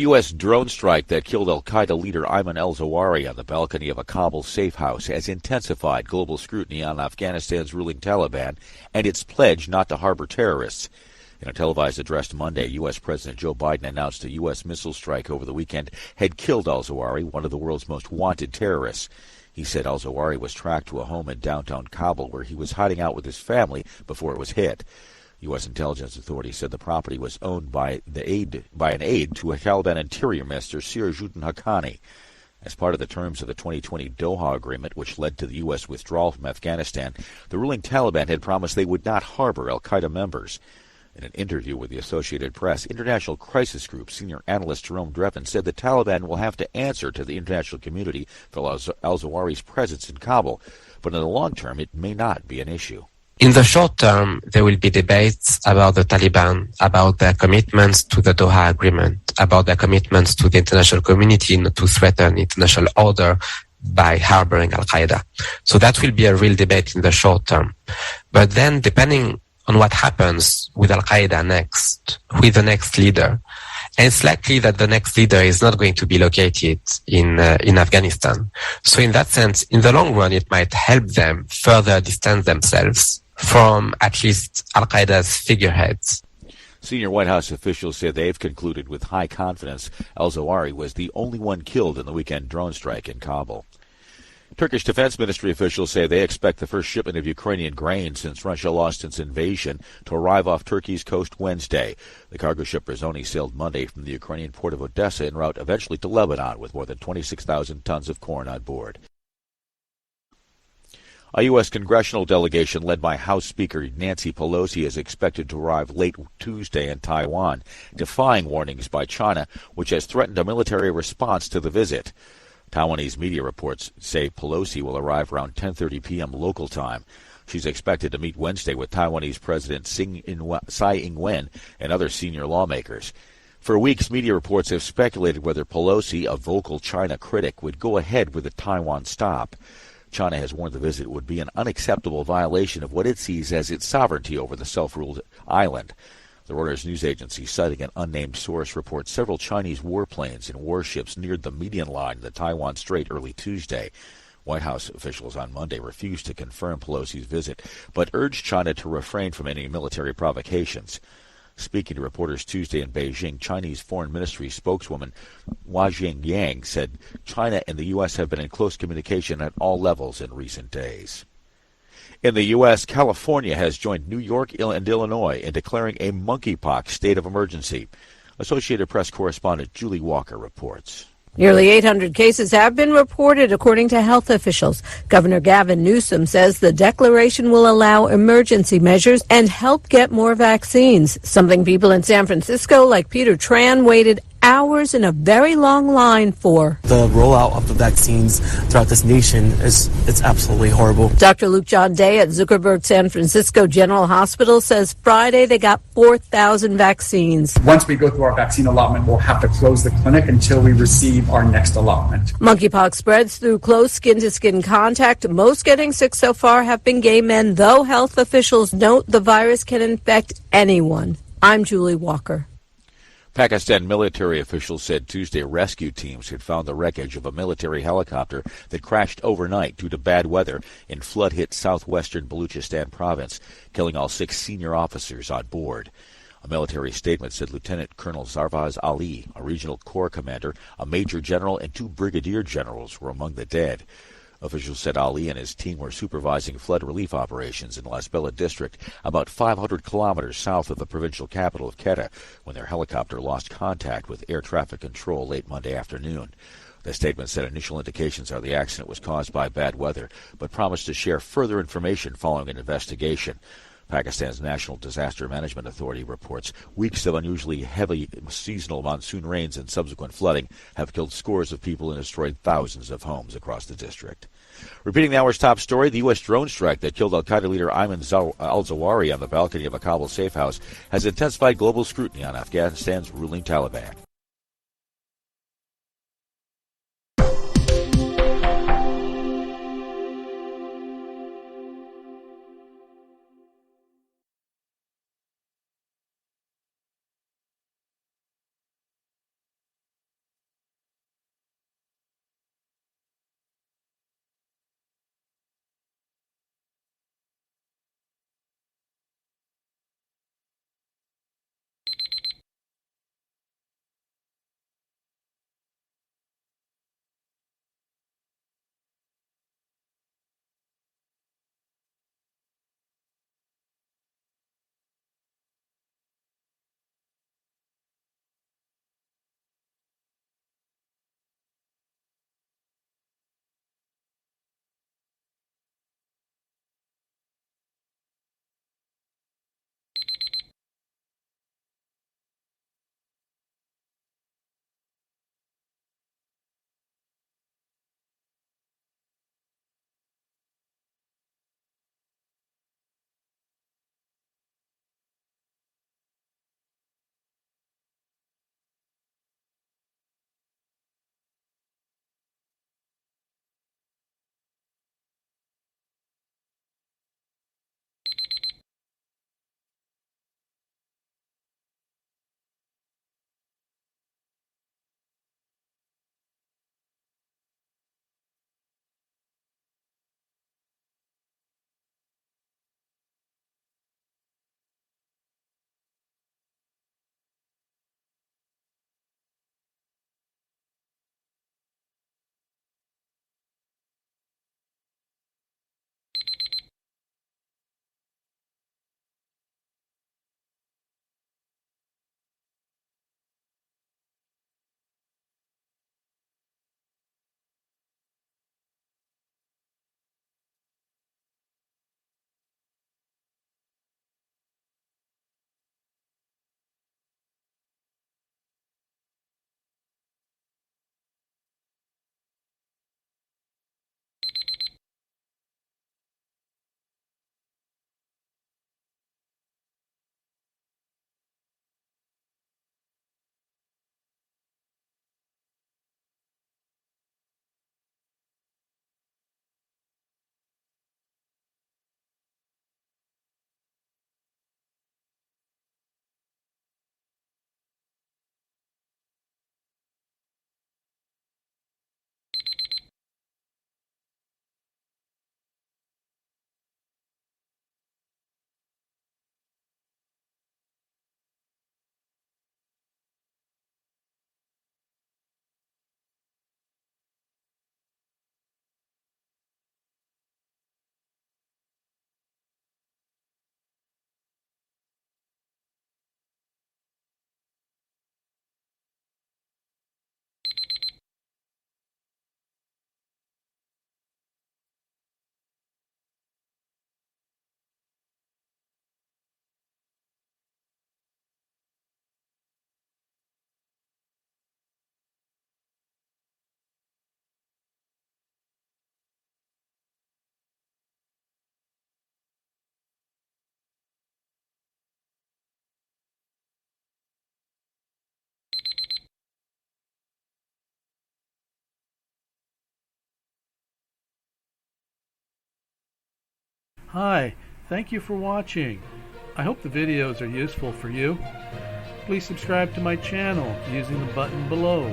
U.S. drone strike that killed al-Qaeda leader Ayman al-Zawahiri on the balcony of a Kabul safe house has intensified global scrutiny on Afghanistan's ruling Taliban and its pledge not to harbor terrorists. In a televised address Monday, U.S. President Joe Biden announced a U.S. missile strike over the weekend had killed al-Zawahiri, one of the world's most wanted terrorists. He said al-Zawahiri was tracked to a home in downtown Kabul where he was hiding out with his family before it was hit. U.S. intelligence authorities said the property was owned by an aide to Taliban Interior Minister Sirajuddin Haqqani. As part of the terms of the 2020 Doha Agreement, which led to the U.S. withdrawal from Afghanistan, the ruling Taliban had promised they would not harbor al-Qaeda members. In an interview with the Associated Press, International Crisis Group senior analyst Jerome Drevin said the Taliban will have to answer to the international community for al-Zawahiri's presence in Kabul, but in the long term it may not be an issue. In the short term, there will be debates about the Taliban, about their commitments to the Doha Agreement, about their commitments to the international community not to threaten international order by harboring Al-Qaeda. So that will be a real debate in the short term. But then, depending on what happens with Al-Qaeda next, with the next leader, and it's likely that the next leader is not going to be located in Afghanistan. So in that sense, in the long run, it might help them further distance themselves from at least Al-Qaeda's figureheads. Senior White House officials say they've concluded with high confidence al-Zawahiri was the only one killed in the weekend drone strike in Kabul. Turkish Defense Ministry officials say they expect the first shipment of Ukrainian grain since Russia lost its invasion to arrive off Turkey's coast Wednesday. The cargo ship Razoni sailed Monday from the Ukrainian port of Odessa en route eventually to Lebanon with more than 26,000 tons of corn on board. A U.S. congressional delegation led by House Speaker Nancy Pelosi is expected to arrive late Tuesday in Taiwan, defying warnings by China, which has threatened a military response to the visit. Taiwanese media reports say Pelosi will arrive around 10:30 p.m. local time. She's expected to meet Wednesday with Taiwanese President Tsai Ing-wen and other senior lawmakers. For weeks, media reports have speculated whether Pelosi, a vocal China critic, would go ahead with the Taiwan stop. China has warned the visit would be an unacceptable violation of what it sees as its sovereignty over the self-ruled island. The Reuters news agency, citing an unnamed source, reports several Chinese warplanes and warships neared the median line in the Taiwan Strait early Tuesday. White House officials on Monday refused to confirm Pelosi's visit, but urged China to refrain from any military provocations. Speaking to reporters Tuesday in Beijing, Chinese Foreign Ministry spokeswoman Hua Jingyang said China and the U.S. have been in close communication at all levels in recent days. In the U.S., California has joined New York and Illinois in declaring a monkeypox state of emergency. Associated Press correspondent Julie Walker reports. Nearly 800 cases have been reported, according to health officials. Governor Gavin Newsom says the declaration will allow emergency measures and help get more vaccines, something people in San Francisco, like Peter Tran, waited hours in a very long line for. The rollout of the vaccines throughout this nation it's absolutely horrible. Dr. Luke John Day at Zuckerberg San Francisco General Hospital says Friday they got 4,000 vaccines. Once we go through our vaccine allotment, we'll have to close the clinic until we receive our next allotment. Monkeypox spreads through close skin-to-skin contact. Most getting sick so far have been gay men, though health officials note the virus can infect anyone. I'm Julie Walker. Pakistan military officials said Tuesday rescue teams had found the wreckage of a military helicopter that crashed overnight due to bad weather in flood-hit southwestern Baluchistan province, killing all 6 senior officers on board. A military statement said Lieutenant Colonel Sarfraz Ali, a regional corps commander, a major general, and 2 brigadier generals were among the dead. Officials said Ali and his team were supervising flood relief operations in Las Bela district, about 500 kilometers south of the provincial capital of Quetta, when their helicopter lost contact with air traffic control late Monday afternoon. The statement said initial indications are the accident was caused by bad weather, but promised to share further information following an investigation. Pakistan's National Disaster Management Authority reports weeks of unusually heavy seasonal monsoon rains and subsequent flooding have killed scores of people and destroyed thousands of homes across the district. Repeating the hour's top story, the U.S. drone strike that killed al-Qaeda leader Ayman al-Zawahiri on the balcony of a Kabul safe house has intensified global scrutiny on Afghanistan's ruling Taliban. Hi, thank you for watching. I hope the videos are useful for you. Please subscribe to my channel using the button below.